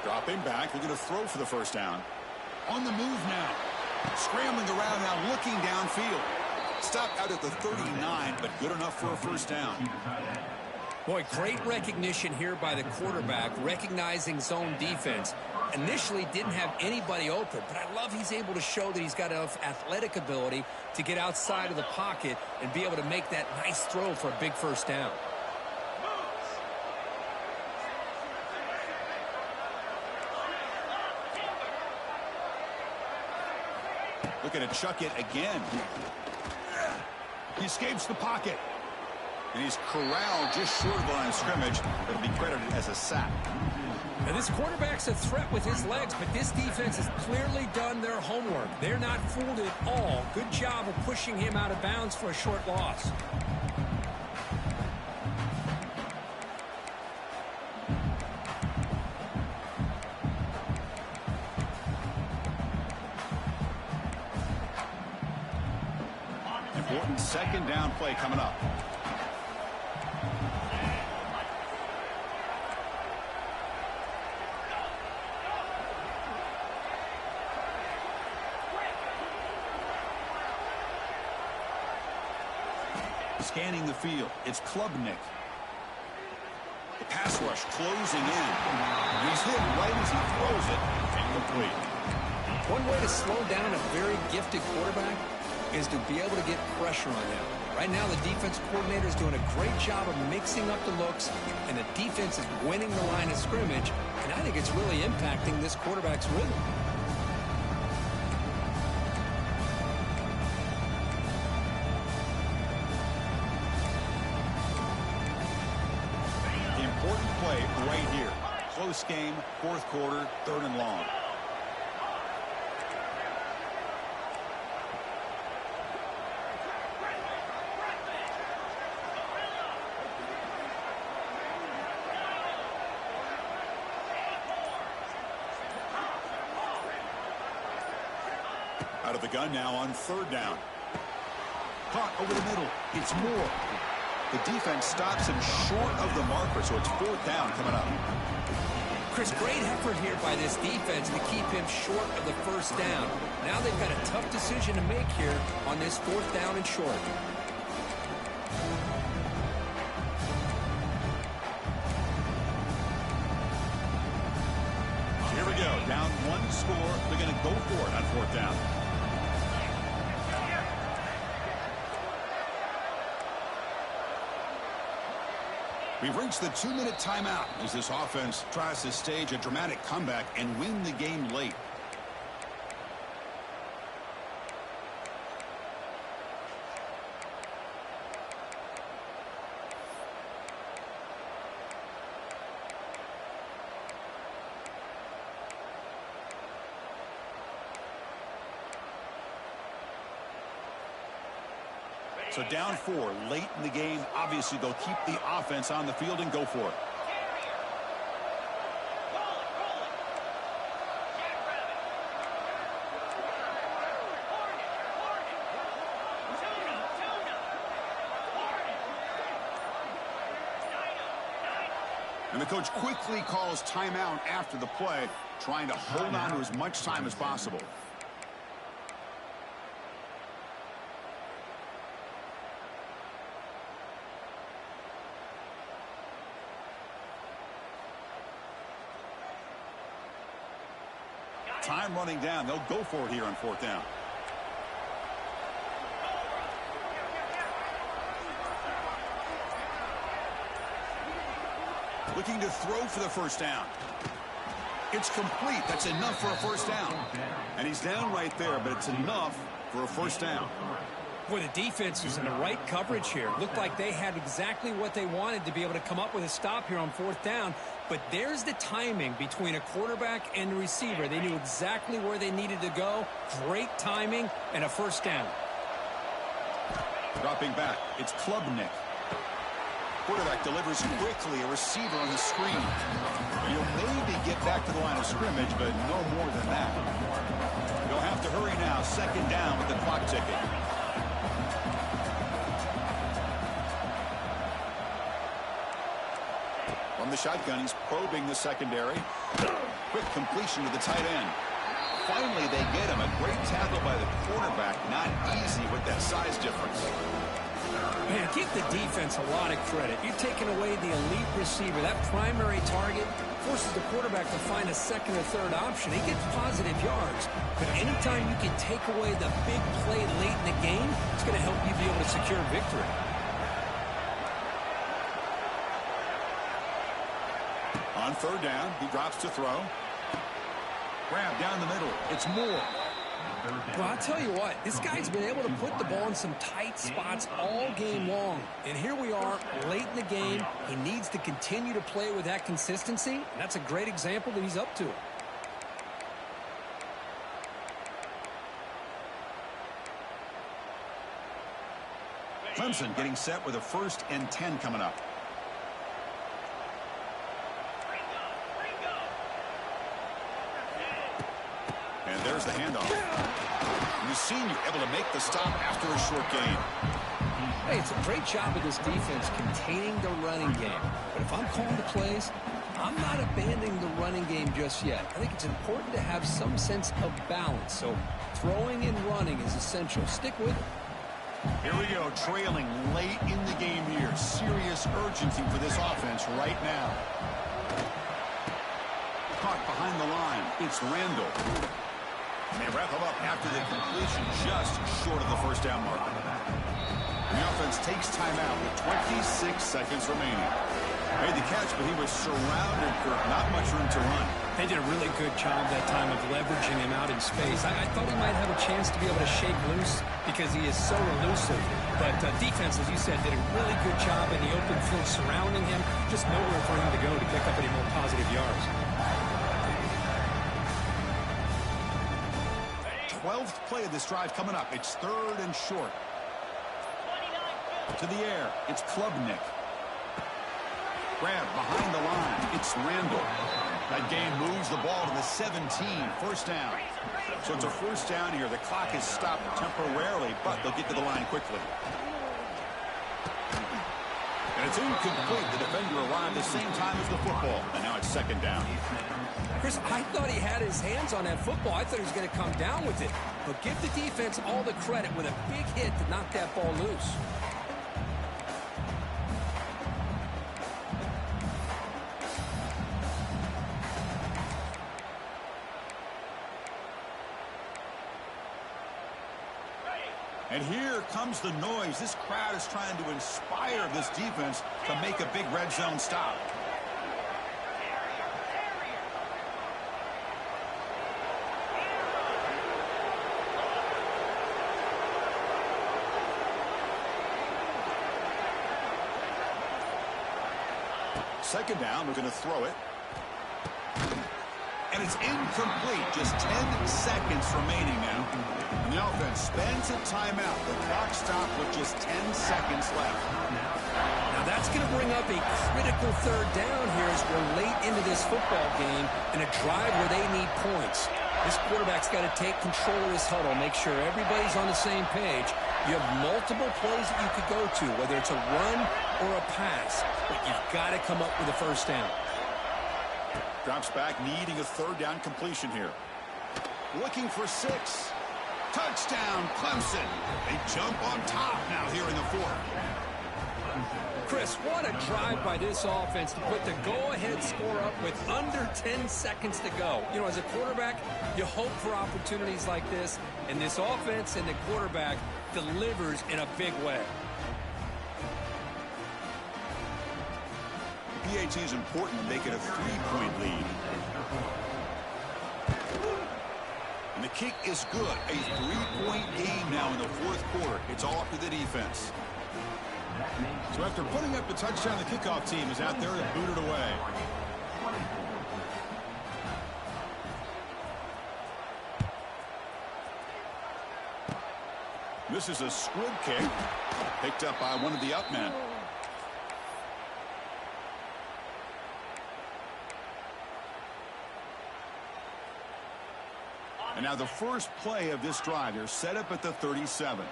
Dropping back, they're going to throw for the first down. On the move now. Scrambling around now, looking downfield. Stopped out at the 39, but good enough for a first down.
Boy, great recognition here by the quarterback, recognizing zone defense. Initially didn't have anybody open, but I love he's able to show that he's got enough athletic ability to get outside of the pocket and be able to make that nice throw for a big first down.
Looking to chuck it again. He escapes the pocket. And he's corralled just short of the line of scrimmage. It'll be credited as a sack.
Now this quarterback's a threat with his legs, but this defense has clearly done their homework. They're not fooled at all. Good job of pushing him out of bounds for a short loss.
Important 2nd down play coming up. Scanning the field, it's Klubnik. The pass rush closing in. He's hit right as he throws it. Incomplete.
One way to slow down a very gifted quarterback is to be able to get pressure on him. Right now, the defense coordinator is doing a great job of mixing up the looks, and the defense is winning the line of scrimmage, and I think it's really impacting this quarterback's rhythm.
The important play right here. Close game, fourth quarter, 3rd and long. Out of the gun now on 3rd down. Caught over the middle. It's Moore. The defense stops him short of the marker, so it's 4th down coming up.
Chris, great effort here by this defense to keep him short of the 1st down. Now they've got a tough decision to make here on this 4th down and short.
Here we go. Down 1 score. They're going to go for it on 4th down. We've reached the 2-minute timeout as this offense tries to stage a dramatic comeback and win the game late. So down 4 late in the game. Obviously, they'll keep the offense on the field and go for it. And the coach quickly calls timeout after the play, trying to hold on to as much time as possible. Time running down. They'll go for it here on 4th down. Looking to throw for the 1st down. It's complete. That's enough for a 1st down. And he's down right there, but it's enough for a 1st down.
Boy, the defense is in the right coverage here. Looked like they had exactly what they wanted to be able to come up with a stop here on 4th down. But there's the timing between a quarterback and a receiver. They knew exactly where they needed to go. Great timing and a 1st down.
Dropping back, it's Klubnik. Quarterback delivers quickly, a receiver on the screen. He'll maybe get back to the line of scrimmage, but no more than that. They'll have to hurry now. 2nd down with the clock ticking. From the shotgun, he's probing the secondary. Quick completion to the tight end. Finally, they get him. A great tackle by the quarterback. Not easy with that size difference.
Man, give the defense a lot of credit. You're taking away the elite receiver. That primary target forces the quarterback to find a 2nd or 3rd option. He gets positive yards. But anytime you can take away the big play late in the game, it's going to help you be able to secure victory.
On 3rd down, he drops to throw. Grab down the middle. It's Moore.
Well, I'll tell you what, this guy's been able to put the ball in some tight spots all game long. And here we are, late in the game. He needs to continue to play with that consistency. And that's a great example that he's up to it.
Clemson getting set with a 1st and 10 coming up. And there's the handoff. And the senior able to make the stop after a short gain.
Hey, it's a great job of this defense containing the running game. But if I'm calling the plays, I'm not abandoning the running game just yet. I think it's important to have some sense of balance. So throwing and running is essential. Stick with it.
Here we go, trailing late in the game here. Serious urgency for this offense right now. Caught behind the line. It's Randall. And they wrap him up after the completion, just short of the first down mark. And the offense takes timeout with 26 seconds remaining. Made the catch, but he was surrounded, Kirk. Not much room to run.
They did a really good job that time of leveraging him out in space. I thought he might have a chance to be able to shake loose because he is so elusive. But defense, as you said, did a really good job in the open field surrounding him. Just nowhere for him to go to pick up any more positive yards.
12th play of this drive coming up. It's third and short. To the air. It's Klubnik. Grab behind the line. It's Randall. That game moves the ball to the 17. First down. So it's a first down here. The clock is stopped temporarily, but they'll get to the line quickly. And it's incomplete. The defender arrived the same time as the football. And now it's second down.
Chris, I thought he had his hands on that football. I thought he was going to come down with it. But give the defense all the credit with a big hit to knock that ball loose.
And here comes the noise. This crowd is trying to inspire this defense to make a big red zone stop. Second down, we're going to throw it. And it's incomplete. Just 10 seconds remaining now. And the offense spends a timeout. The clock stopped with just 10 seconds left.
Now that's going to bring up a critical third down here as we're late into this football game in a drive where they need points. This quarterback's got to take control of this huddle, make sure everybody's on the same page. You have multiple plays that you could go to, whether it's a run or a pass, but you've got to come up with a first down.
Drops back, needing a third down completion here. Looking for 6. Touchdown, Clemson. They jump on top now here in the fourth.
Chris, what a drive by this offense to put the go-ahead score up with under 10 seconds to go. You know, as a quarterback, you hope for opportunities like this, and this offense and the quarterback delivers in a big way.
PAT is important to make it a 3-point lead. And the kick is good. A 3-point game now in the fourth quarter. It's all up to the defense. So after putting up the touchdown, the kickoff team is out there and booted away. This is a squib kick. Picked up by one of the up men. And now the first play of this drive. They're set up at the 37.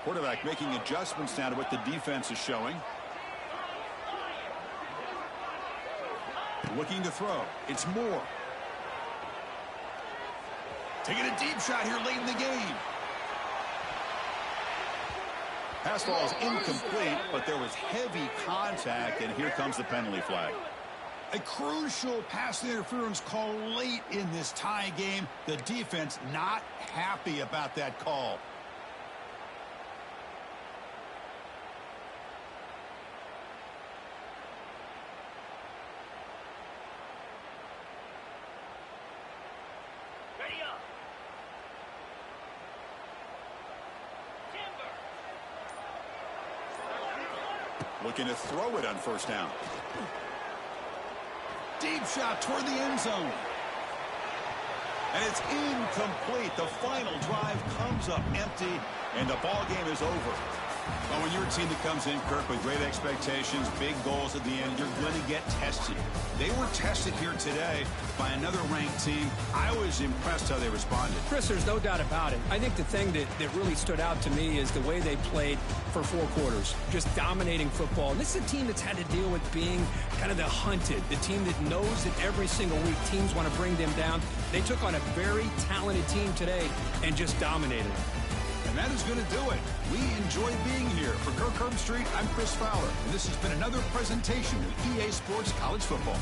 Quarterback making adjustments now to what the defense is showing. Looking to throw. It's Moore. Taking a deep shot here late in the game. Pass ball is incomplete, but there was heavy contact, and here comes the penalty flag. A crucial pass interference call late in this tie game. The defense not happy about that call. Looking to throw it on first down. Deep shot toward the end zone. And it's incomplete. The final drive comes up empty, and the ball game is over. Well, when you're a team that comes in, Kirk, with great expectations, big goals at the end, you're going to get tested. They were tested here today by another ranked team. I was impressed how they responded.
Chris, there's no doubt about it. I think the thing that really stood out to me is the way they played for 4 quarters, just dominating football. And this is a team that's had to deal with being kind of the hunted, the team that knows that every single week teams want to bring them down. They took on a very talented team today and just dominated.
And And that is going to do it. We enjoy being here. For Kirk Herbstreit, I'm Chris Fowler. And this has been another presentation of EA Sports College Football.